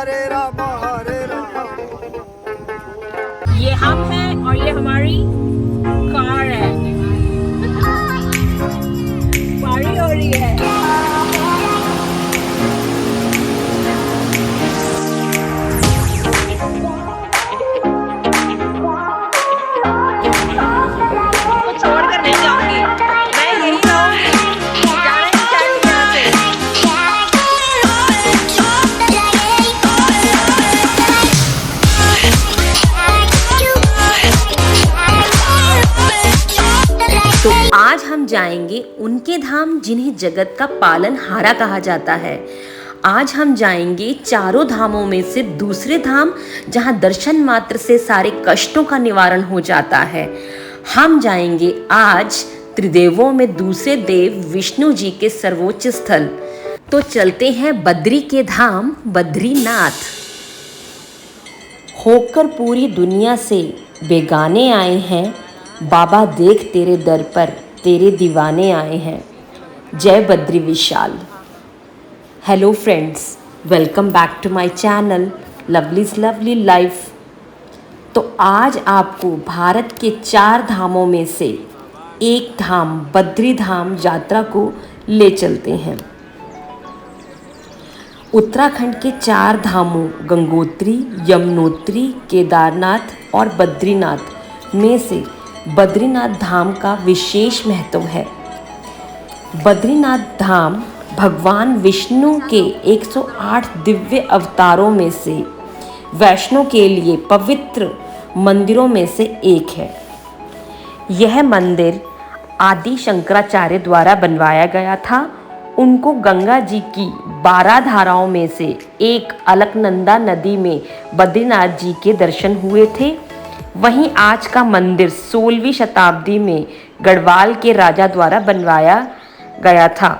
ये हम हैं और ये हमारी कार है। पारी हो रही है। छोड़कर नहीं जाऊंगी, मैं यही रहूंगी, जाना नहीं चाहती यहाँ से। तो आज हम जाएंगे उनके धाम जिन्हें जगत का पालनहारा कहा जाता है। आज हम जाएंगे चारों धामों में से दूसरे धाम जहां दर्शन मात्र से सारे कष्टों का निवारण हो जाता है। हम जाएंगे आज त्रिदेवों में दूसरे देव विष्णु जी के सर्वोच्च स्थल। तो चलते हैं बद्री के धाम बद्रीनाथ। होकर पूरी दुनिया से बेगाने आए हैं, बाबा देख तेरे दर पर तेरे दीवाने आए हैं। जय Badri Vishal. Hello friends, welcome back to my channel lovelies lovely life. तो आज आपको भारत के 4 धामों में से एक धाम बद्री धाम यात्रा को ले चलते हैं। उत्तराखंड के 4 धामों गंगोत्री, यमुनोत्री, केदारनाथ और बद्रीनाथ में से बद्रीनाथ धाम का विशेष महत्व है। बद्रीनाथ धाम भगवान विष्णु के 108 दिव्य अवतारों में से वैष्णव के लिए पवित्र मंदिरों में से एक है। यह मंदिर आदि शंकराचार्य द्वारा बनवाया गया था। उनको गंगा जी की 12 धाराओं में से एक अलकनंदा नदी में बद्रीनाथ जी के दर्शन हुए थे। वहीं आज का मंदिर 16वीं शताब्दी में गढ़वाल के राजा द्वारा बनवाया गया था।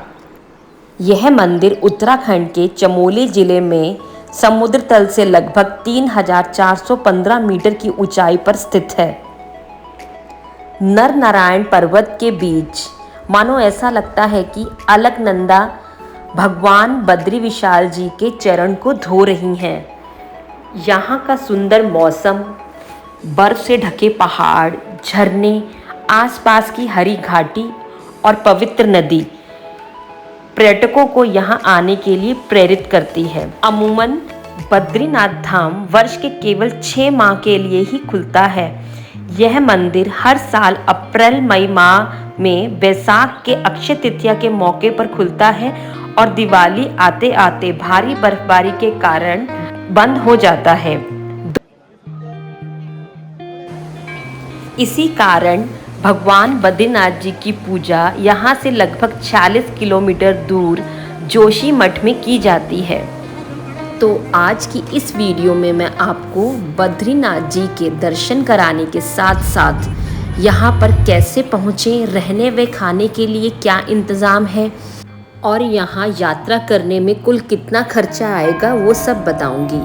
यह मंदिर उत्तराखंड के चमोली जिले में समुद्र तल से लगभग 3415 मीटर की ऊंचाई पर स्थित है। नर नारायण पर्वत के बीच मानो ऐसा लगता है कि अलकनंदा भगवान बद्री विशाल जी के चरण को धो रही हैं। यहाँ का सुंदर मौसम, बर्फ से ढके पहाड़, झरने, आसपास की हरी घाटी और पवित्र नदी पर्यटकों को यहाँ आने के लिए प्रेरित करती है। अमूमन बद्रीनाथ धाम वर्ष के केवल 6 माह के लिए ही खुलता है। यह मंदिर हर साल अप्रैल मई माह में बैसाख के अक्षय तृतीया के मौके पर खुलता है और दिवाली आते आते भारी बर्फबारी के कारण बंद हो जाता है। इसी कारण भगवान बद्रीनाथ जी की पूजा यहाँ से लगभग 46 किलोमीटर दूर जोशी मठ में की जाती है। तो आज की इस वीडियो में मैं आपको बद्रीनाथ जी के दर्शन कराने के साथ साथ यहाँ पर कैसे पहुँचें, रहने व खाने के लिए क्या इंतज़ाम है और यहाँ यात्रा करने में कुल कितना खर्चा आएगा वो सब बताऊँगी।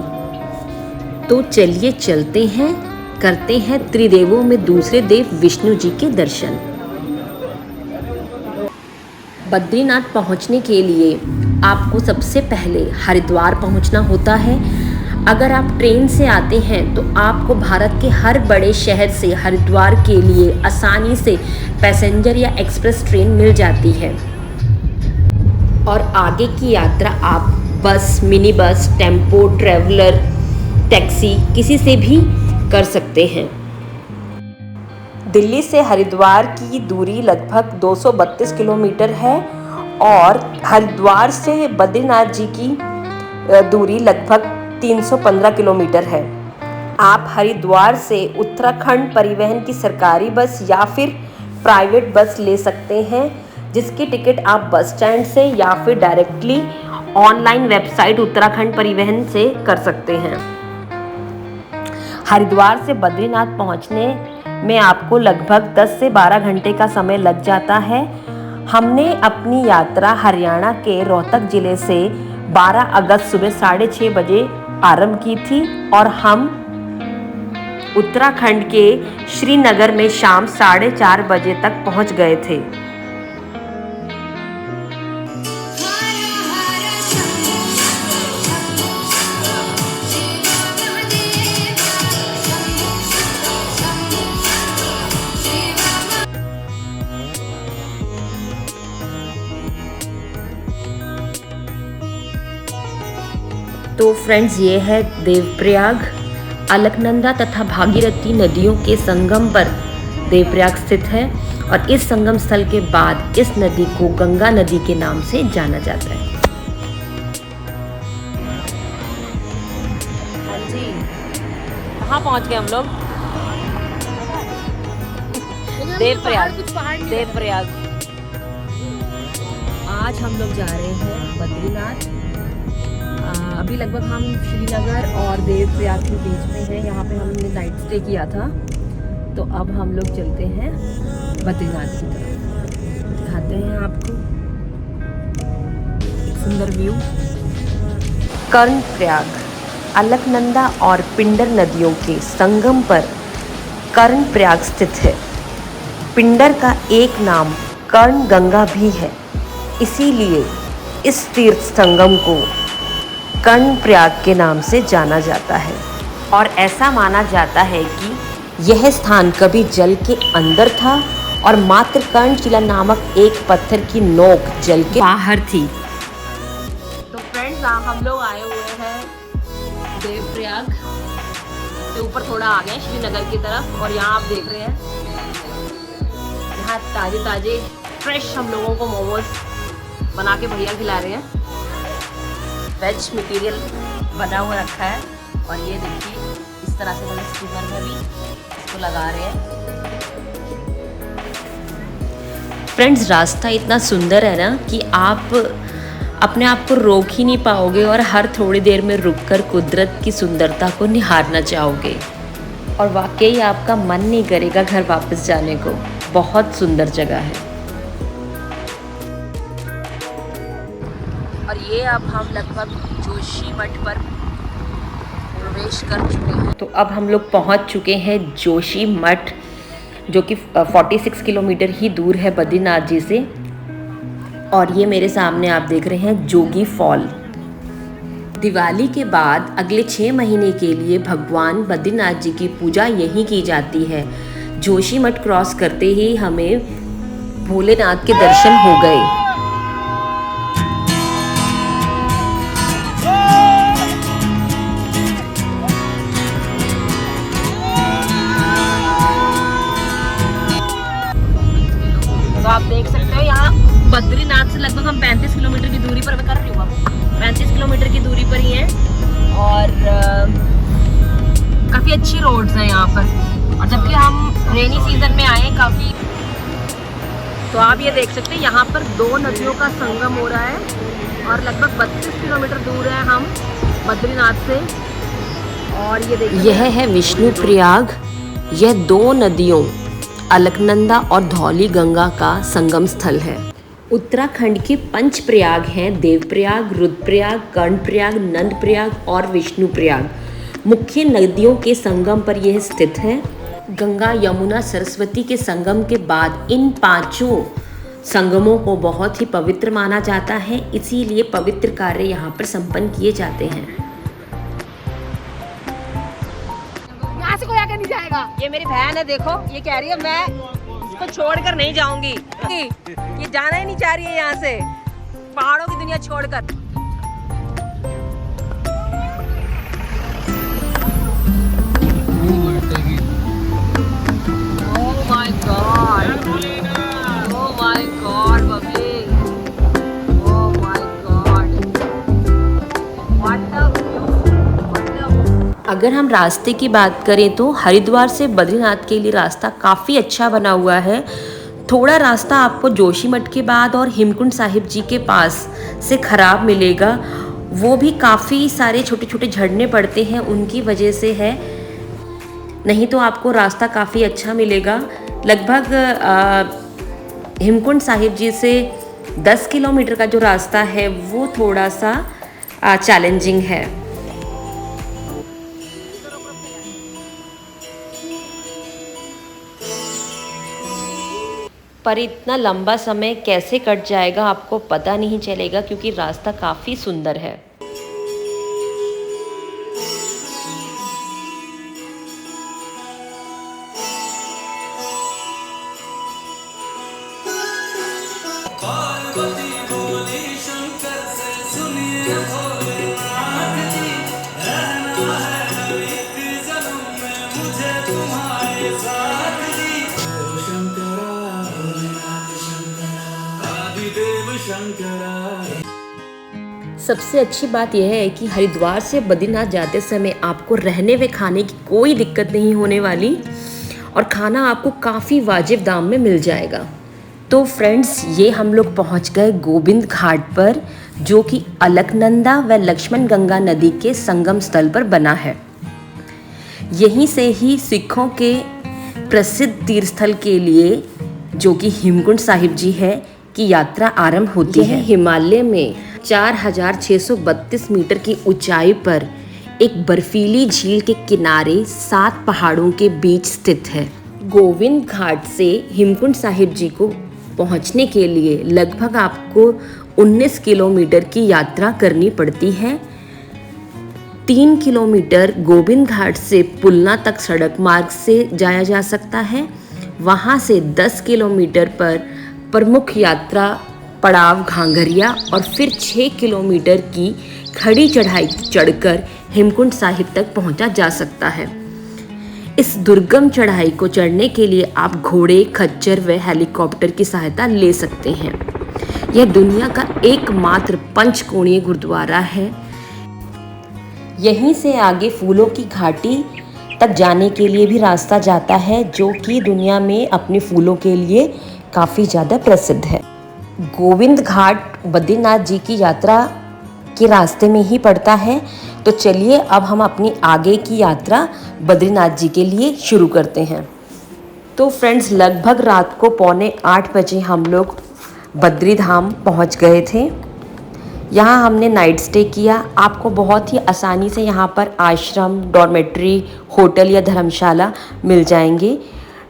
तो चलिए चलते हैं, करते हैं त्रिदेवों में दूसरे देव विष्णु जी के दर्शन। बद्रीनाथ पहुंचने के लिए आपको सबसे पहले हरिद्वार पहुंचना होता है। अगर आप ट्रेन से आते हैं तो आपको भारत के हर बड़े शहर से हरिद्वार के लिए आसानी से पैसेंजर या एक्सप्रेस ट्रेन मिल जाती है और आगे की यात्रा आप बस, mini bus, tempo, traveller, taxi किसी से भी कर सकते हैं। दिल्ली से हरिद्वार की दूरी लगभग 232 किलोमीटर है और हरिद्वार से बद्रीनाथ जी की दूरी लगभग 315 किलोमीटर है। आप हरिद्वार से उत्तराखंड परिवहन की सरकारी बस या फिर प्राइवेट बस ले सकते हैं, जिसकी टिकट आप बस स्टैंड से या फिर डायरेक्टली ऑनलाइन वेबसाइट उत्तराखंड परिवहन से कर सकते हैं। हरिद्वार से बद्रीनाथ पहुंचने में आपको लगभग 10 से 12 घंटे का समय लग जाता है। हमने अपनी यात्रा हरियाणा के रोहतक जिले से 12 अगस्त सुबह 6:30 बजे आरंभ की थी और हम उत्तराखंड के श्रीनगर में शाम 4:30 बजे तक पहुंच गए थे। तो फ्रेंड्स, ये है देवप्रयाग। अलकनंदा तथा भागीरथी नदियों के संगम पर देवप्रयाग स्थित है और इस संगम स्थल के बाद इस नदी को गंगा नदी के नाम से जाना जाता है। हाँ जी, कहाँ पहुँच गए हम लोग? देवप्रयाग। देवप्रयाग। आज हम लोग जा रहे हैं बद्रीनाथ। अभी लगभग हम श्रीनगर और देवप्रयाग के बीच में हैं। यहाँ पे हमने नाइट स्टे किया था, तो अब हम लोग चलते हैं बद्रीनाथ की तरफ। दिखाते हैं आपको एक सुंदर व्यू। कर्णप्रयाग अलकनंदा और पिंडर नदियों के संगम पर कर्णप्रयाग स्थित है। पिंडर का एक नाम कर्ण गंगा भी है, इसीलिए इस तीर्थ संगम को कर्णप्रयाग के नाम से जाना जाता है। और ऐसा माना जाता है कि यह स्थान कभी जल के अंदर था और मात्र कर्णशिला नामक एक पत्थर की नोक जल के बाहर थी। तो फ्रेंड्स, हम लोग आए हुए हैं देवप्रयाग से ऊपर थोड़ा आ गए श्रीनगर की तरफ, और यहाँ आप देख रहे हैं यहाँ ताजे ताजे फ्रेश हम लोगों को मोमोज बना के भैया खिला रहे हैं। वेज मटेरियल बना हुआ रखा है, और ये देखिए इस तरह से मैंने स्टीमर में भी इसको लगा रहे हैं। फ्रेंड्स, रास्ता इतना सुंदर है ना कि आप अपने आप को रोक ही नहीं पाओगे और हर थोड़ी देर में रुककर कुदरत की सुंदरता को निहारना चाहोगे, और वाकई आपका मन नहीं करेगा घर वापस जाने को। बहुत सुंदर जगह है। और ये अब हम लगभग जोशीमठ पर प्रवेश कर चुके हैं। तो अब हम लोग पहुंच चुके हैं जोशीमठ, जो कि 46 किलोमीटर ही दूर है बद्रीनाथ जी से। और ये मेरे सामने आप देख रहे हैं जोगी फॉल। दिवाली के बाद अगले 6 महीने के लिए भगवान बद्रीनाथ जी की पूजा यहीं की जाती है। जोशीमठ क्रॉस करते ही हमें भोलेनाथ के दर्शन हो गए। तो आप देख सकते हो यहाँ बद्रीनाथ से लगभग हम 35 किलोमीटर की दूरी पर, मैं कर रही हूँ अब 35 किलोमीटर की दूरी पर ही हैं, और काफ़ी अच्छी रोड्स हैं यहाँ पर। और जबकि हम रेनी सीजन में आए हैं काफ़ी, तो आप ये देख सकते हैं यहाँ पर 2 नदियों का संगम हो रहा है, और लगभग 32 किलोमीटर दूर है हम बद्रीनाथ से। और ये देखिए, यह है विष्णुप्रयाग। यह 2 नदियों अलकनंदा और धौली गंगा का संगम स्थल है। उत्तराखंड के 5 प्रयाग हैं: देवप्रयाग, रुद्रप्रयाग, कर्णप्रयाग, नंदप्रयाग और विष्णुप्रयाग। मुख्य नदियों के संगम पर यह स्थित है। गंगा, यमुना, सरस्वती के संगम के बाद इन 5 संगमों को बहुत ही पवित्र माना जाता है, इसीलिए पवित्र कार्य यहाँ पर संपन्न किए जाते हैं। यहाँ से कोई आगे नहीं जाएगा। ये मेरी बहन है, देखो ये कह रही है मैं इसको छोड़कर नहीं जाऊंगी। ये जाना ही नहीं चाह रही है यहाँ से, पहाड़ों की दुनिया छोड़कर। Oh my God! Oh my God, Babli! Oh my God! What a view! What a... अगर हम रास्ते की बात करें तो हरिद्वार से बद्रीनाथ के लिए रास्ता काफ़ी अच्छा बना हुआ है। थोड़ा रास्ता आपको जोशीमठ के बाद और हेमकुंड साहिब जी के पास से ख़राब मिलेगा, वो भी काफ़ी सारे छोटे छोटे झरने पड़ते हैं, उनकी वजह से है। नहीं तो आपको रास्ता काफ़ी अच्छा मिलेगा। लगभग हेमकुंड साहिब जी से 10 किलोमीटर का जो रास्ता है वो थोड़ा सा चैलेंजिंग है। पर इतना लंबा समय कैसे कट जाएगा आपको पता नहीं चलेगा, क्योंकि रास्ता काफ़ी सुंदर है। पार्वती बोली शंकर से सुनिए भोलेनाथ जी। सबसे अच्छी बात यह है कि हरिद्वार से बद्रीनाथ जाते समय आपको रहने व खाने की कोई दिक्कत नहीं होने वाली और खाना आपको काफ़ी वाजिब दाम में मिल जाएगा। तो फ्रेंड्स, ये हम लोग पहुंच गए गोविंद घाट पर, जो कि अलकनंदा व लक्ष्मण गंगा नदी के संगम स्थल पर बना है। यहीं से ही सिखों के प्रसिद्ध तीर्थस्थल के लिए, जो कि हेमकुंड साहिब जी है, की यात्रा आरंभ होती है। हिमालय में 4632 मीटर की ऊंचाई पर एक बर्फीली झील के किनारे 7 पहाड़ों के बीच स्थित है। गोविंद घाट से हेमकुंड साहिब जी को पहुंचने के लिए लगभग आपको 19 किलोमीटर की यात्रा करनी पड़ती है। 3 किलोमीटर गोविंद घाट से पुलना तक सड़क मार्ग से जाया जा सकता है। वहां से 10 किलोमीटर पर प्रमुख यात्रा पड़ाव घांघरिया और फिर 6 किलोमीटर की खड़ी चढ़ाई चढ़कर हेमकुंड साहिब तक पहुंचा जा सकता है। इस दुर्गम चढ़ाई को चढ़ने के लिए आप घोड़े, खच्चर व हेलीकॉप्टर की सहायता ले सकते हैं। यह दुनिया का एकमात्र पंचकोणीय गुरुद्वारा है। यहीं से आगे फूलों की घाटी तक जाने के लिए भी रास्ता जाता है, जो कि दुनिया में अपने फूलों के लिए काफ़ी ज़्यादा प्रसिद्ध है। गोविंद घाट बद्रीनाथ जी की यात्रा के रास्ते में ही पड़ता है। तो चलिए अब हम अपनी आगे की यात्रा बद्रीनाथ जी के लिए शुरू करते हैं। तो फ्रेंड्स, लगभग रात को 7:45 बजे हम लोग बद्री धाम पहुँच गए थे। यहाँ हमने नाइट स्टे किया। आपको बहुत ही आसानी से यहाँ पर आश्रम, डॉर्मेट्री, होटल या धर्मशाला मिल जाएंगे।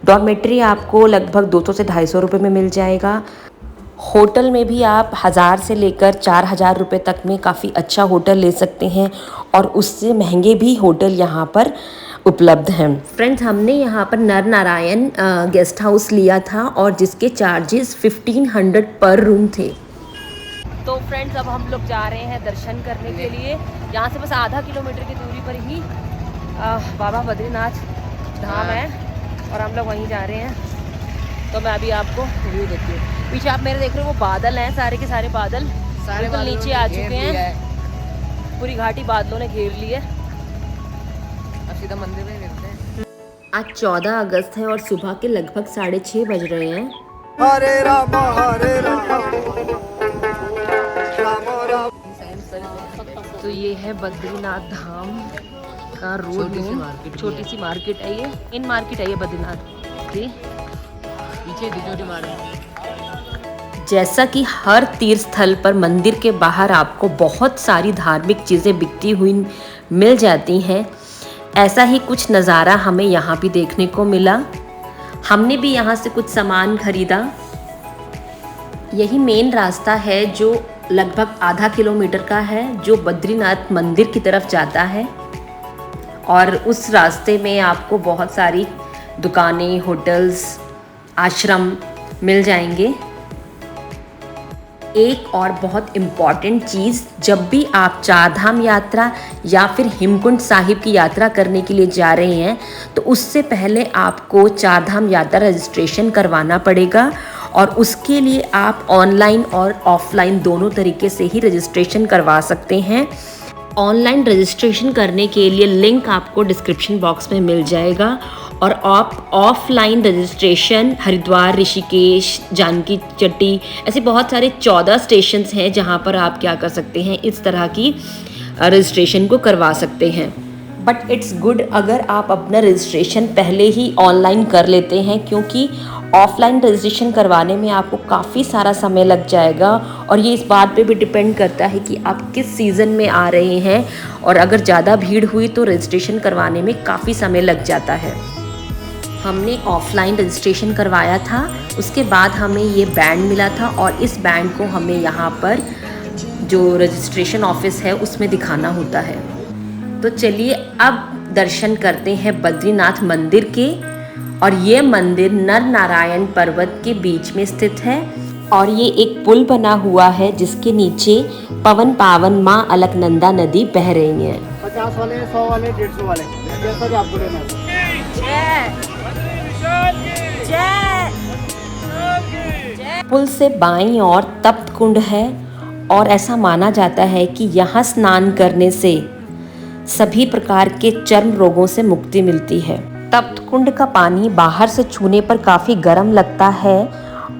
डॉर्मेट्री आपको लगभग 200 से 250 रुपये में मिल जाएगा। होटल में भी आप 1000 से लेकर 4000 रुपये तक में काफ़ी अच्छा होटल ले सकते हैं और उससे महंगे भी होटल यहाँ पर उपलब्ध हैं। फ्रेंड्स, हमने यहाँ पर नर नारायण गेस्ट हाउस लिया था और जिसके चार्जेस 1500 पर रूम थे। तो फ्रेंड्स, अब हम लोग जा रहे हैं दर्शन करने के लिए। यहाँ से बस आधा किलोमीटर की दूरी पर ही बाबा बद्रीनाथ धाम है और हम लोग वहीं जा रहे हैं। तो मैं अभी आपको व्यू देती हूँ। पीछे आप मेरे देख रहे हो, वो बादल हैं, सारे के सारे बादल बिल्कुल नीचे आ चुके हैं। पूरी घाटी बादलों ने घेर ली है। अब सीधा मंदिर में मिलते हैं। आज 14 अगस्त है और सुबह के लगभग 6:30 बज रहे हैं। हरे राम हरे राम। तो ये है बद्रीनाथ धाम का रोड में छोटी सी मार्केट है। ये इन मार्केट है, ये बद्रीनाथ की पीछे छोटी मार्केट। जैसा कि हर तीर्थ स्थल पर मंदिर के बाहर आपको बहुत सारी धार्मिक चीज़ें बिकती हुई मिल जाती हैं, ऐसा ही कुछ नज़ारा हमें यहाँ भी देखने को मिला। हमने भी यहाँ से कुछ सामान खरीदा। यही मेन रास्ता है जो लगभग आधा किलोमीटर का है, जो बद्रीनाथ मंदिर की तरफ जाता है। और उस रास्ते में आपको बहुत सारी दुकानें, होटल्स, आश्रम मिल जाएंगे। एक और बहुत इम्पॉर्टेंट चीज़, जब भी आप चार धाम यात्रा या फिर हेमकुंड साहिब की यात्रा करने के लिए जा रहे हैं, तो उससे पहले आपको चार धाम यात्रा रजिस्ट्रेशन करवाना पड़ेगा। और उसके लिए आप ऑनलाइन और ऑफलाइन दोनों तरीके से ही रजिस्ट्रेशन करवा सकते हैं। ऑनलाइन रजिस्ट्रेशन करने के लिए लिंक आपको डिस्क्रिप्शन बॉक्स में मिल जाएगा। और आप ऑफलाइन रजिस्ट्रेशन हरिद्वार, ऋषिकेश, जानकी चट्टी, ऐसे बहुत सारे 14 स्टेशंस हैं जहां पर आप क्या कर सकते हैं, इस तरह की रजिस्ट्रेशन को करवा सकते हैं। बट इट्स गुड अगर आप अपना रजिस्ट्रेशन पहले ही ऑनलाइन कर लेते हैं, क्योंकि ऑफलाइन रजिस्ट्रेशन करवाने में आपको काफ़ी सारा समय लग जाएगा। और ये इस बात पे भी डिपेंड करता है कि आप किस सीज़न में आ रहे हैं, और अगर ज़्यादा भीड़ हुई तो रजिस्ट्रेशन करवाने में काफ़ी समय लग जाता है। हमने ऑफलाइन रजिस्ट्रेशन करवाया था, उसके बाद हमें ये बैंड मिला था और इस बैंड को हमें यहाँ पर जो रजिस्ट्रेशन ऑफिस है उसमें दिखाना होता है। तो चलिए अब दर्शन करते हैं बद्रीनाथ मंदिर के। और ये मंदिर नर नारायण पर्वत के बीच में स्थित है और ये एक पुल बना हुआ है जिसके नीचे पवन पावन माँ अलकनंदा नदी बह रही है। 50 वाले, 100 वाले, 150 वाले, जैसा भी आपको लेना है। पुल से बाईं ओर तप्त कुंड है और ऐसा माना जाता है कि यहाँ स्नान करने से सभी प्रकार के चर्म रोगों से मुक्ति मिलती है। तप्त कुंड का पानी बाहर से छूने पर काफ़ी गर्म लगता है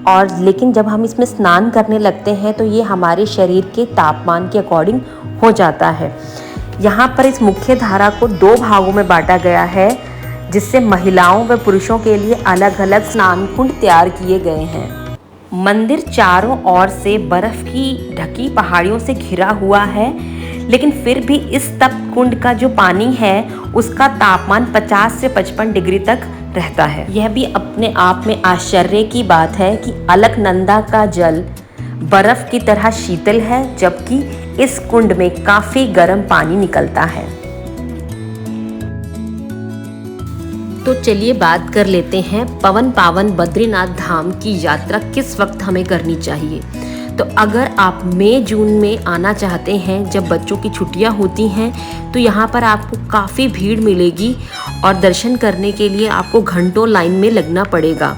और लेकिन जब हम इसमें स्नान करने लगते हैं तो ये हमारे शरीर के तापमान के अकॉर्डिंग हो जाता है। यहाँ पर इस मुख्य धारा को 2 भागों में बांटा गया है, जिससे महिलाओं व पुरुषों के लिए अलग अलग स्नान कुंड तैयार किए गए हैं। मंदिर चारों ओर से बर्फ की ढकी पहाड़ियों से घिरा हुआ है, लेकिन फिर भी इस तप्त कुंड का जो पानी है उसका तापमान 50 से 55 डिग्री तक रहता है। यह भी अपने आप में आश्चर्य की बात है कि अलकनंदा का जल बर्फ की तरह शीतल है, जबकि इस कुंड में काफी गर्म पानी निकलता है। तो चलिए बात कर लेते हैं पवन पावन बद्रीनाथ धाम की यात्रा किस वक्त हमें करनी चाहिए। तो अगर आप मई जून में आना चाहते हैं, जब बच्चों की छुट्टियां होती हैं, तो यहाँ पर आपको काफ़ी भीड़ मिलेगी और दर्शन करने के लिए आपको घंटों लाइन में लगना पड़ेगा।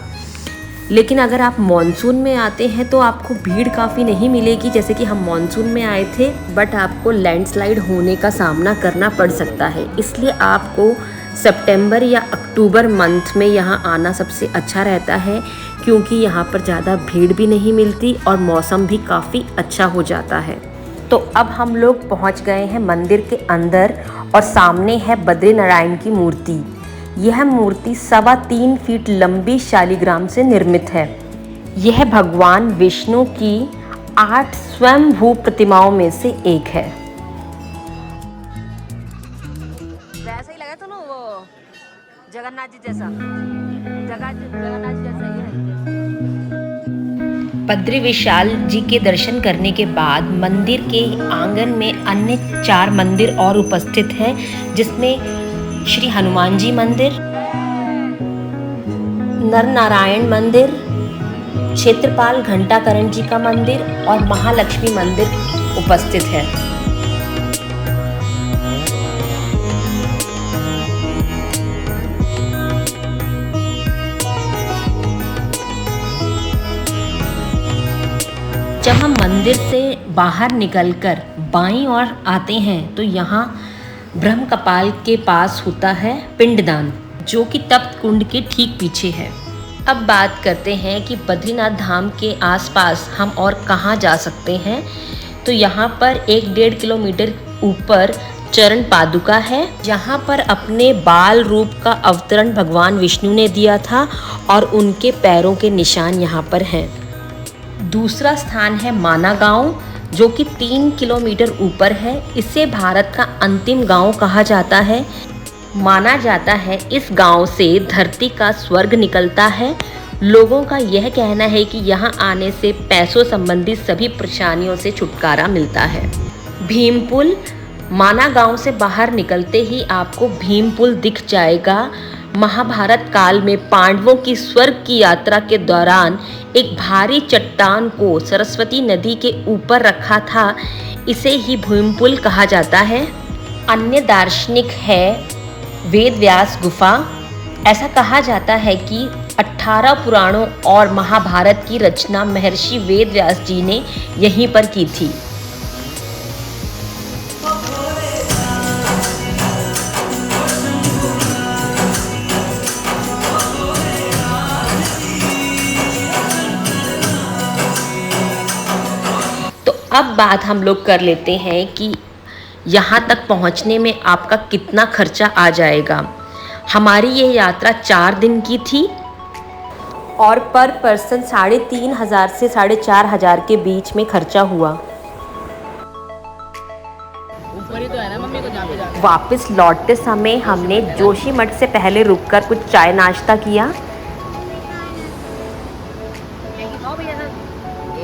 लेकिन अगर आप मॉनसून में आते हैं तो आपको भीड़ काफ़ी नहीं मिलेगी, जैसे कि हम मॉनसून में आए थे, बट आपको लैंडस्लाइड होने का सामना करना पड़ सकता है। इसलिए आपको सितंबर या अक्टूबर मंथ में यहाँ आना सबसे अच्छा रहता है, क्योंकि यहाँ पर ज़्यादा भीड़ भी नहीं मिलती और मौसम भी काफ़ी अच्छा हो जाता है। तो अब हम लोग पहुँच गए हैं मंदिर के अंदर और सामने है बद्रीनारायण की मूर्ति। यह मूर्ति 3.25 फीट लंबी शालिग्राम से निर्मित है। यह भगवान विष्णु की 8 स्वयंभू प्रतिमाओं में से एक है। वैसा ही लगा तो ना वो जगन्नाथ जी जैसा, जगन्नाथ जी जैसा ही है। बद्री विशाल जी के दर्शन करने के बाद मंदिर के आंगन में अन्य 4 मंदिर और उपस्थित हैं, जिसमें श्री हनुमान जी मंदिर, नर नारायण मंदिर, क्षेत्रपाल घंटाकरण जी का मंदिर और महालक्ष्मी मंदिर उपस्थित है। जब हम मंदिर से बाहर निकलकर बाईं ओर आते हैं तो यहाँ ब्रह्म कपाल के पास होता है पिंडदान, जो कि तप्त कुंड के ठीक पीछे है। अब बात करते हैं कि बद्रीनाथ धाम के आसपास हम और कहाँ जा सकते हैं। तो यहाँ पर 1-1.5 किलोमीटर ऊपर चरण पादुका है, जहाँ पर अपने बाल रूप का अवतरण भगवान विष्णु ने दिया था और उनके पैरों के निशान यहाँ पर हैं। दूसरा स्थान है माना गांव, जो कि 3 किलोमीटर ऊपर है। इसे भारत का अंतिम गांव कहा जाता है। माना जाता है इस गांव से धरती का स्वर्ग निकलता है। लोगों का यह कहना है कि यहाँ आने से पैसों संबंधी सभी परेशानियों से छुटकारा मिलता है। भीमपुल, माना गांव से बाहर निकलते ही आपको भीमपुल दिख जाएगा। महाभारत काल में पांडवों की स्वर्ग की यात्रा के दौरान एक भारी चट्टान को सरस्वती नदी के ऊपर रखा था, इसे ही भीमपुल कहा जाता है। अन्य दार्शनिक है वेद व्यास गुफा। ऐसा कहा जाता है कि 18 पुराणों और महाभारत की रचना महर्षि वेद व्यास जी ने यहीं पर की थी। अब बात हम लोग कर लेते हैं कि यहाँ तक पहुँचने में आपका कितना खर्चा आ जाएगा। हमारी ये यात्रा 4 दिन की थी और पर पर्सन 3,500 से 4,500 के बीच में खर्चा हुआ। ऊपर ही तो है ना मम्मी को जहाँ पे जाना। वापस लौटते समय हमने जोशीमठ से पहले रुककर कुछ चाय नाश्ता किया।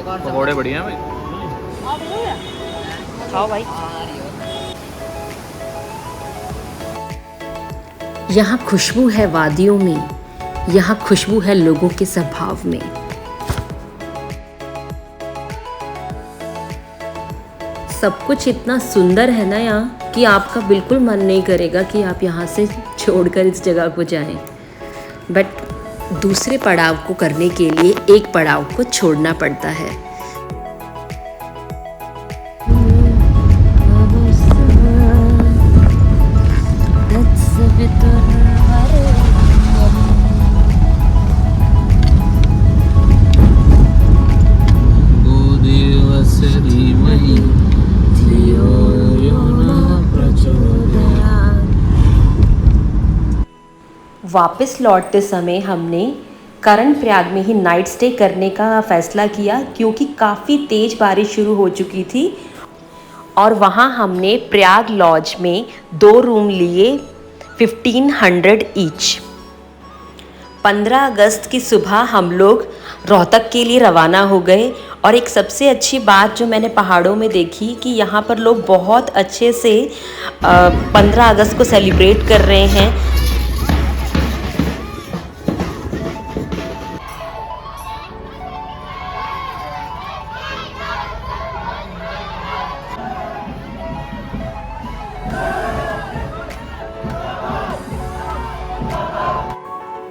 पकौड़े बढ़िया भाई। खाओ भाई। यहाँ खुशबू है वादियों में, यहाँ खुशबू है लोगों के स्वभाव में। सब कुछ इतना सुंदर है ना यहाँ कि आपका बिल्कुल मन नहीं करेगा कि आप यहाँ से छोड़कर इस जगह को जाएं। बट दूसरे पड़ाव को करने के लिए एक पड़ाव को छोड़ना पड़ता है। वापस लौटते समय हमने कर्णप्रयाग में ही नाइट स्टे करने का फ़ैसला किया क्योंकि काफ़ी तेज़ बारिश शुरू हो चुकी थी और वहाँ हमने प्रयाग लॉज में 2 रूम लिए 1500 ईच। 15 अगस्त की सुबह हम लोग रोहतक के लिए रवाना हो गए और एक सबसे अच्छी बात जो मैंने पहाड़ों में देखी कि यहाँ पर लोग बहुत अच्छे से 15 अगस्त को सेलिब्रेट कर रहे हैं।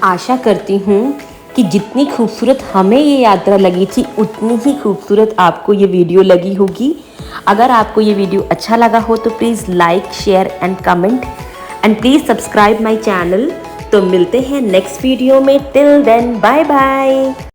आशा करती हूँ कि जितनी खूबसूरत हमें ये यात्रा लगी थी उतनी ही खूबसूरत आपको ये वीडियो लगी होगी। अगर आपको ये वीडियो अच्छा लगा हो तो please like share and comment and please subscribe my channel. तो मिलते हैं नेक्स्ट वीडियो में। Till then bye bye.